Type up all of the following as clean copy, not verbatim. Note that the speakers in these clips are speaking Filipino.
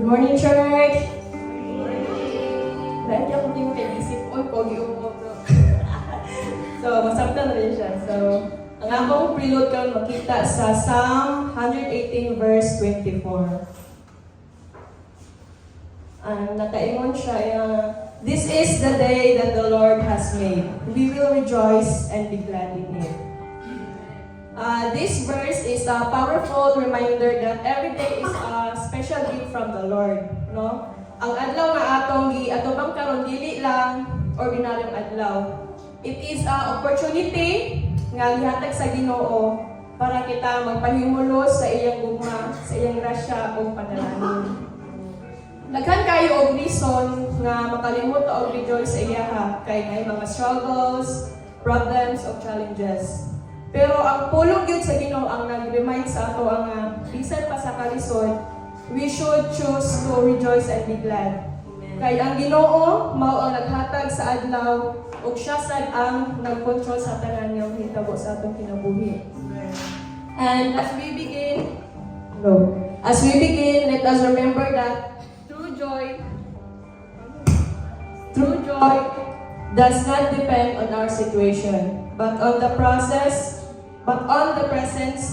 Good morning, church! Dahil ako din kay-isip, pogi mo. So, masabta na rin siya. So, ang akong prelude karon makita sa Psalm 118 verse 24. Nakaingon siya, this is the day that the Lord has made. We will rejoice and be glad in it. This verse is a powerful reminder that every day is a special gift from the Lord. No? Ang adlaw nga atong giatubang karon dili lang ordinaryong adlaw. It is a opportunity nga gihatag sa Ginoo para kita magpahimulos sa iyang gugma, sa iyang grasya ug panalangin. Daghan kayo og reason nga makalimot og rejoice sa iyaha kay may mga struggles, problems o challenges. Pero ang pulong gyud sa Ginoo ang nag-remind sa ato ang bisan pa sa kalisod, we should choose to rejoice and be glad. Kay ang Ginoo mao ang naghatag sa adlaw ug siya sad ang nagkontrol sa tanan nga hitabo sa atong kinabuhi. And as we begin, let us remember that true joy does not depend on our situation, but on the presence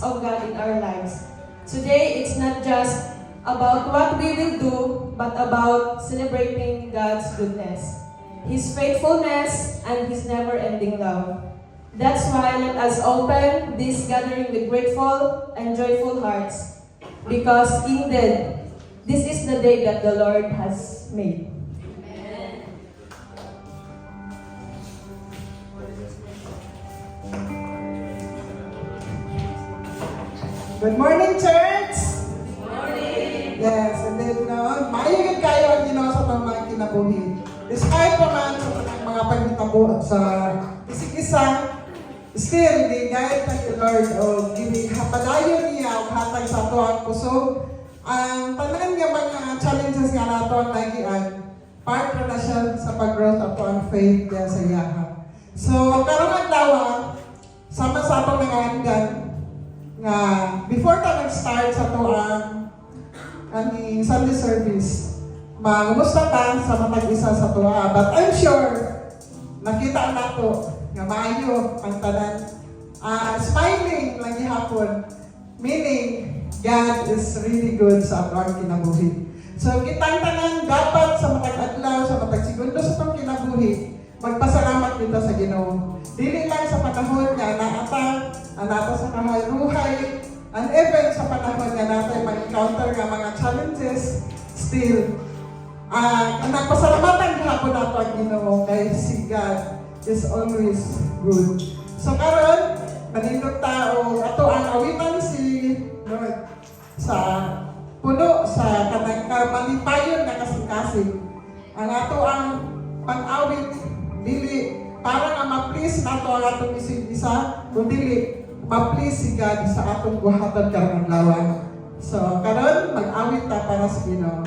of God in our lives. Today, it's not just about what we will do, but about celebrating God's goodness, His faithfulness, and His never-ending love. That's why let us open this gathering with grateful and joyful hearts, because indeed, this is the day that the Lord has made. Good morning, church! Good morning! Yes, and then, maayagin kayo ang Ginoo sa mga kinabuhi. Despite naman sa mga paghitabo sa isig-isa, still, hindi gayet ng Lord o padayon niya ang hatag sa ato ang puso. Ang tanan nga mga challenges nga nato ang nagian, part na siya sa pag-growth ato ang faith niya sa iyaha. So, karong adlaw, sama sa atong mga hanggan, nga before ta nag-start sa to ang Sunday service, magumusta ta sa matag isa sa to, but I'm sure nakita nato nga maayo ang tanan, smiling lagi hapon, meaning God is really good sa atong kinabuhi. So kitang tanan dapat sa matag adlaw, sa matag segundo sa atong kinabuhi, magpasalamat kita sa Ginoo. Dili lang sa panahon nga nato sa kahaluhay, and even sa panahon nga natin mag-encounter nga mga challenges, still, nagpasalamatan hapon nato ang Ginoo kay si God is always good. So karon, manindot tao, ato ang awitan si Lord sa puno sa kanang malipayon na kasing-kasing. Ang ato ang pag-awit, dili para nga ma-please nato ang atong isig-isa, kundi ma-please si God sa atong buhatan karong adlaw. So karon mag-awit ta para sa Ginoo.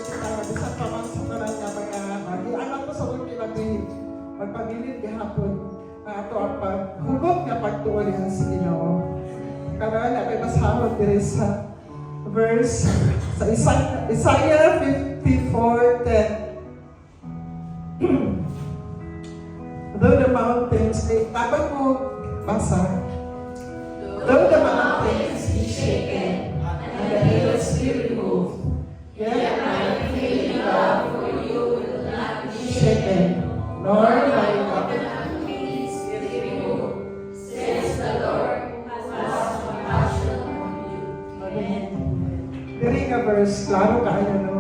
kita bisan pa man sa tanan nga mga anak ko sa ulti lagi magpabilin gihapon ato ang paghugot nga pagtuon yan sa Ginoo. Karon ay masahod diri sa verse sa Isaiah 54:10. Though the mountains, tabang mo basa. Though the mountains be shaken and the hills be removed, yet my unfailing love for you will not be shaken, nor my covenant peace will be removed, says the Lord who has compassion on you. Amen. Diri nga verse, klaro kaayo no,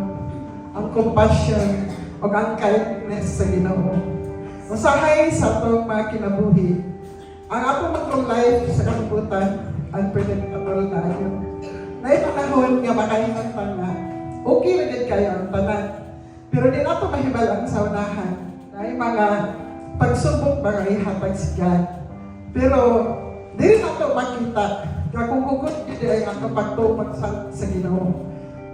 ang compassion o ang kindness sa Ginoo. Usahay sa atong mga kinabuhi, ang atong magkong life sa kalibutan, unpredictable na yun. Naipanahon nga makaingon pa nga, okay na din kayo ang tanan. Pero di nato mahibalang sa unahan na yung mga pagsubok mga ihatag si God. Pero di nato makita na kung hugot yun ay nato pagtupag sa Ginoo.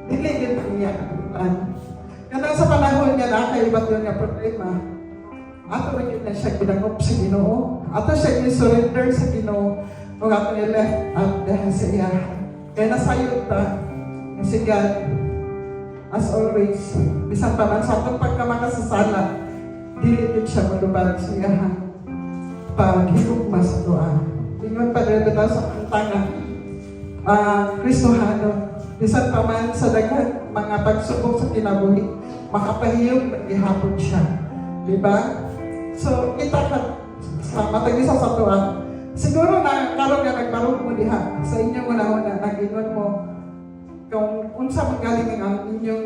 Dili din niya ang Kaya sa panahon nga nakaibat yun nga problema, ato rin yun na siya ginangop sa Ginoo. Ato siya surrender sa Ginoo. O ato niya left out dahil sa iya. Kaya nasayot ta si God, as always, bisan pa man sa atong pagkamakasasala, dili din siya malubag sa iya. Paghigugma sa doa. Ingon pa rin ito sa kantanga, Kristohano, bisan pa man sa daghan mga pagsubok sa kinabuhi, makapahiyog naghihapon siya. Diba? So, kita ka sa matagisa sa tuwa. Siguro na karon nga nagbarog mo diha sa inyong una-una, nag-ingon mo kung unsa magaling ang inyong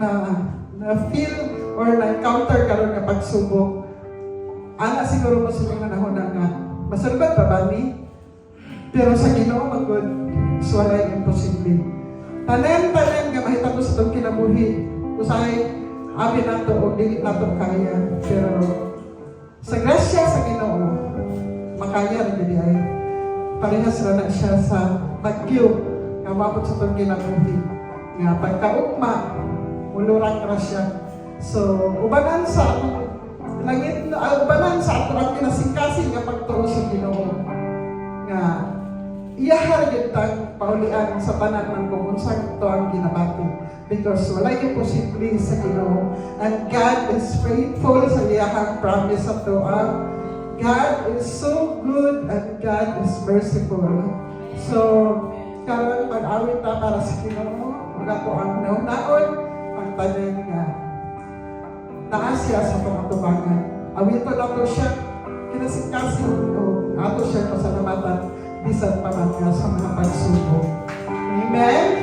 na-feel or na-encounter karon nga pagsubok. Ana siguro mo sa inyong una-una nga, masulbad pa ba ni? Pero sa Ginoo magod, walay imposible. Tanem-tanem nga mahitabo sa itong kinabuhi. Usahay, abi nato o dili nato kaya. Pero sa grasya sa Ginoo, makaya rin din ay. Parehas na siya sa bagyo nga mabot sa itong kinabuhi. Nga pagkaugma, mulurang grasya. So, ubanan sa atong langit, ubanan sa atong kinasingkasing nga pagtuo sa Ginoo. Nga iyahar gitang paulian sa tanan ng kung unsang ito ang ginabati. Because wala yung posible sa Ginoo. And God is faithful sa iyahang promise sa toa. God is so good and God is merciful. So, karon mag-awit ta para sa Ginoo. Mga to ang naon ang tanan nga naasya sa pangatubangan. Awito na to siya kinasikasin o ato siya pasalamatan bisan pa man nga sa mga pagsubok. Amen?